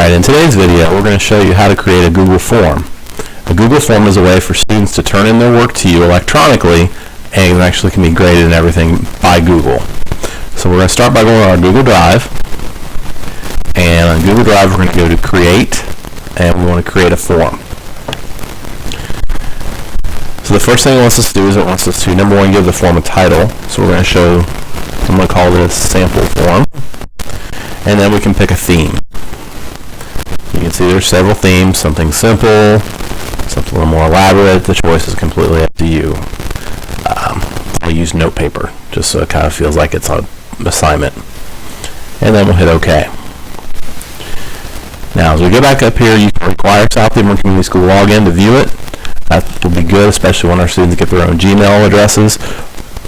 Alright, in today's video we're going to show you how to create a Google Form. A Google Form is a way for students to turn in their work to you electronically, and it actually can be graded and everything by Google. So we're going to start by going to our Google Drive, and on Google Drive we're going to go to Create, and we want to create a form. So the first thing it wants us to do is it wants us to, number one, give the form a title. So we're going to show, I'm going to call this Sample Form, and then we can pick a theme. You can see there's several themes, something simple, something a little more elaborate. The choice is completely up to you. I'll use note paper, just so it kind of feels like it's an assignment. And then we'll hit OK. Now, as we go back up here, you can require South Dearborn Community School login to view it. That will be good, especially when our students get their own Gmail addresses.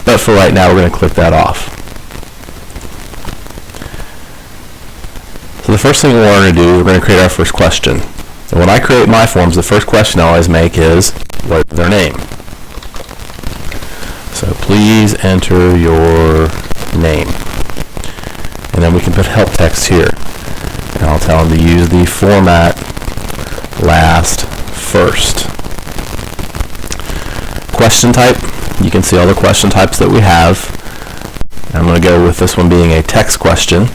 But for right now, we're going to click that off. So the first thing we want to do, we're going to create our first question. And when I create my forms, the first question I always make is, what is their name? So please enter your name. And then we can put help text here. And I'll tell them to use the format last first. Question type, you can see all the question types that we have. I'm going to go with this one being a text question.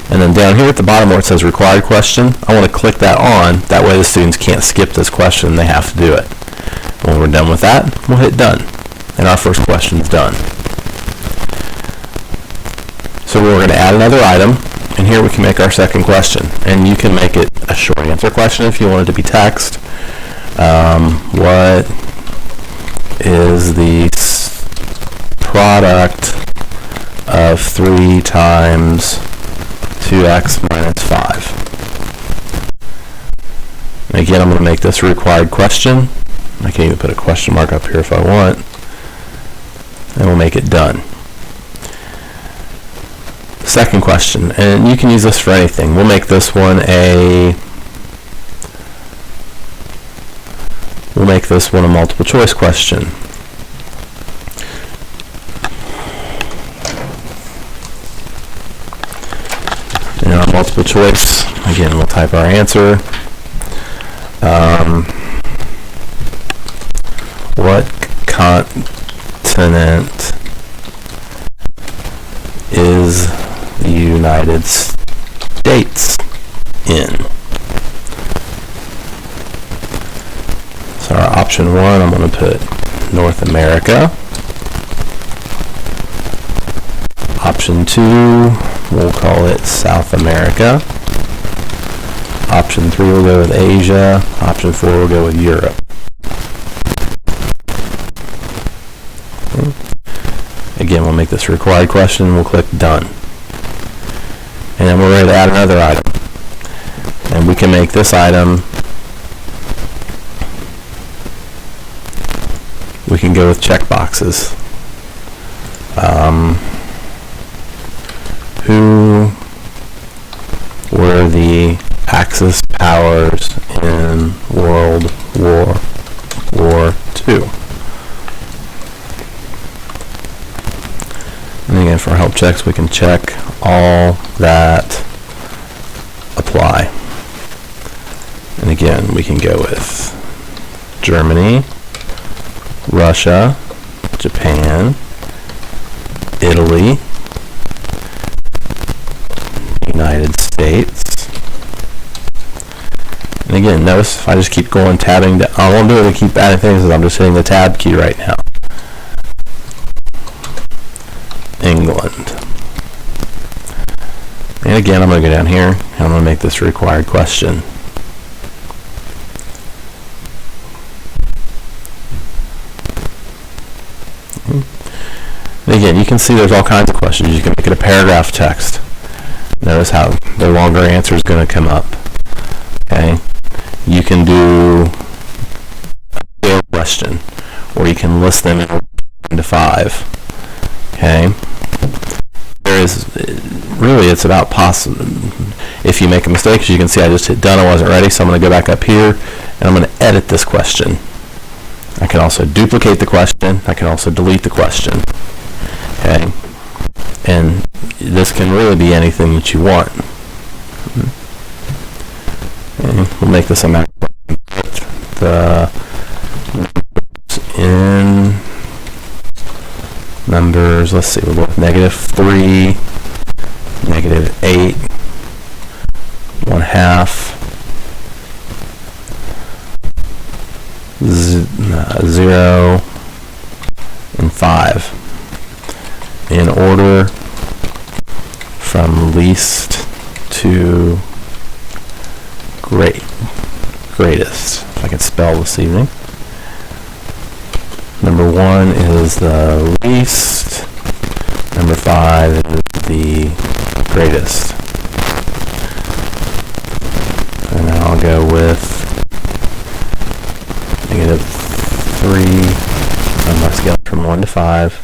And then down here at the bottom where it says required question, I want to click that on. That way the students can't skip this question, they have to do it. When we're done with that, we'll hit done. And our first question is done. So we're going to add another item, and here we can make our second question. And you can make it a short answer question if you want it to be text. What is the product of 3 times 2x minus 5? And again, I'm going to make this a required question. I can even put a question mark up here if I want. And we'll make it done. Second question, and you can use this for anything. We'll make this one a multiple choice question. In our multiple choice, again, we'll type our answer. What continent is the United States in? So our option 1, I'm going to put North America. Option 2, we'll call it South America. Option 3, we'll go with Asia. Option 4, we'll go with Europe. Again, we'll make this a required question. We'll click done. And then we're ready to add another item. And we can make this item, we can go with check boxes. Who were the Axis powers in World War II? And again, for help checks, we can check all that apply. And again, we can go with Germany, Russia, Japan, Italy, United States. And again, notice if I just keep going tabbing down, I won't do it to keep adding things, I'm just hitting the tab key right now. England. And again, I'm going to go down here and I'm going to make this a required question. And again, you can see there's all kinds of questions. You can make it a paragraph text. Notice how the longer answer is going to come up. Okay. You can do a scale question, or you can list them in 1 to 5. Okay. Really, it's about if you make a mistake, as you can see, I just hit done, I wasn't ready, so I'm going to go back up here and I'm going to edit this question. I can also duplicate the question. I can also delete the question. Okay, and this can really be anything that you want. Okay, we'll make this a max. The in numbers, let's see, we'll go with -3, -8, 1/2, 0, and 5 in order from least to greatest. If I can spell this evening. Number 1 is the least. Number 5 is the greatest. And then I'll go with -3 on my scale from 1 to 5.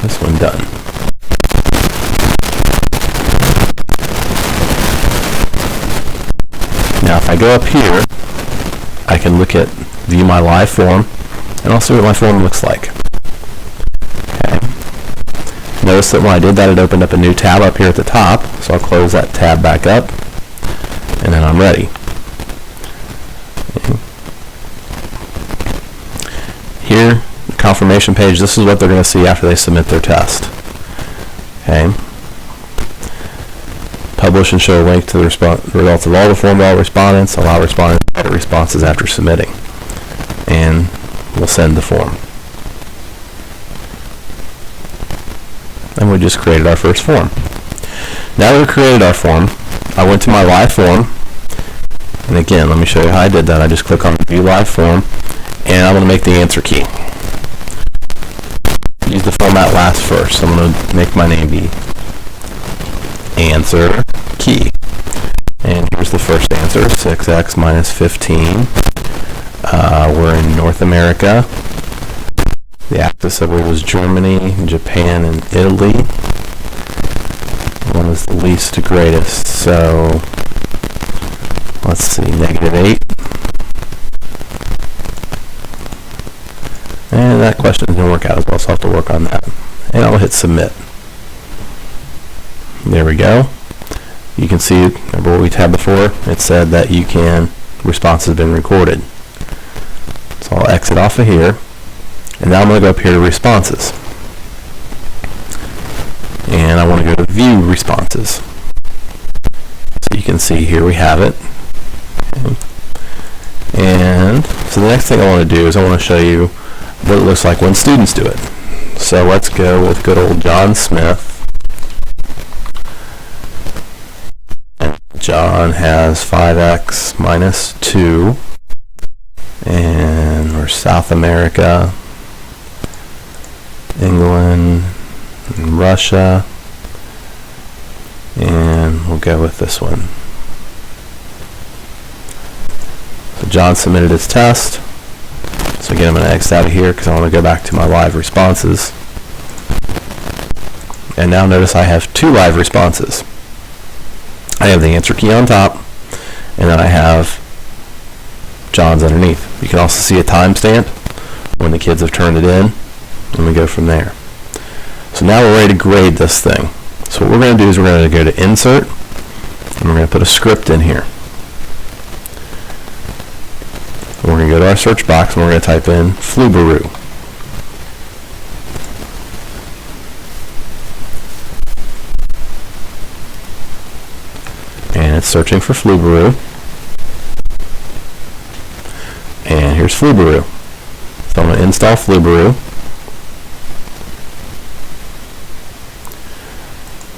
This one done. Now if I go up here, I can look at view my live form and I'll see what my form looks like. Okay. Notice that when I did that, it opened up a new tab up here at the top, so I'll close that tab back up and then I'm ready. Here, the confirmation page, this is what they're going to see after they submit their test. Okay. Publish and show a link to the results of all the form by all respondents. Allow respondents to edit responses after submitting. And we'll send the form. And we just created our first form. Now that we've created our form, I went to my live form. And again, let me show you how I did that. I just click on View Live Form. And I'm going to make the answer key. Use the format last first. So I'm going to make my name be answer key. And here's the first answer, 6x minus 15. We're in North America. The axis, I believe, was Germany, Japan, and Italy. One is the least to greatest. So let's see, -8. And that question didn't work out as well, so I'll have to work on that. And I'll hit submit. There we go. You can see, remember what we tabbed before? It said that response has been recorded. So I'll exit off of here. And now I'm going to go up here to responses. And I want to go to view responses. So you can see here we have it. Okay. And so the next thing I want to do is I want to show you what it looks like when students do it. So let's go with good old John Smith. John has 5x minus 2, and we're South America, England, and Russia, and we'll go with this one. So John submitted his test. So again, I'm going to exit out of here because I want to go back to my live responses. And now notice I have 2 live responses. I have the answer key on top, and then I have John's underneath. You can also see a timestamp when the kids have turned it in, and we go from there. So now we're ready to grade this thing. So what we're going to do is we're going to go to Insert, and we're going to put a script in here. We're going to go to our search box, and we're going to type in Flubaroo. And it's searching for Flubaroo. And here's Flubaroo. So I'm going to install Flubaroo.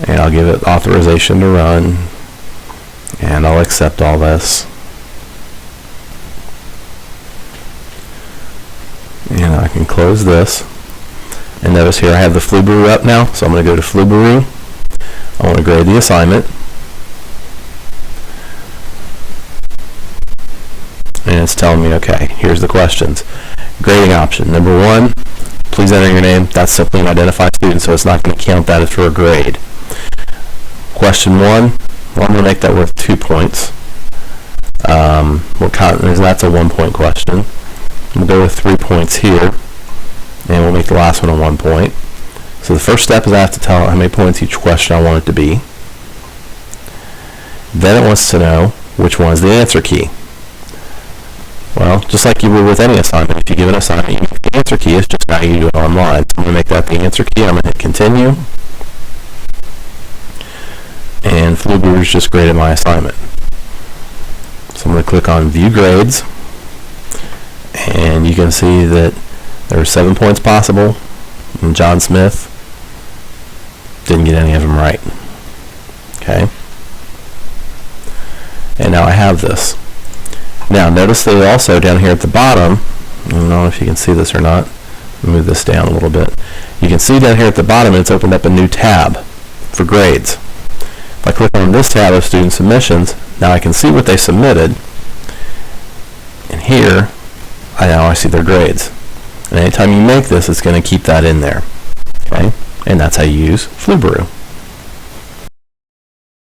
And I'll give it authorization to run. And I'll accept all this. And I can close this. And notice here I have the Flubaroo up now. So I'm going to go to Flubaroo. I want to grade the assignment. And it's telling me, okay, here's the questions. Grading option. Number 1, please enter your name. That's simply an identified student, so it's not going to count that as for a grade. Question 1, well, I'm going to make that worth 2 points. That's a 1-point question. We'll go with 3 points here, and we'll make the last one a 1 point. So the first step is I have to tell it how many points each question I want it to be. Then it wants to know which one is the answer key. Well, just like you would with any assignment, if you give an assignment, you make the answer key. It's just how you do it online. So I'm going to make that the answer key. I'm going to hit continue. And Flubaroo's just graded my assignment. So I'm going to click on View Grades. And you can see that there are 7 points possible. And John Smith didn't get any of them right. Okay. And now I have this. Now notice that also down here at the bottom, I don't know if you can see this or not, move this down a little bit. You can see down here at the bottom it's opened up a new tab for grades. If I click on this tab of student submissions, now I can see what they submitted, and here now I see their grades. And anytime you make this, it's going to keep that in there. Okay? And that's how you use Flubaroo.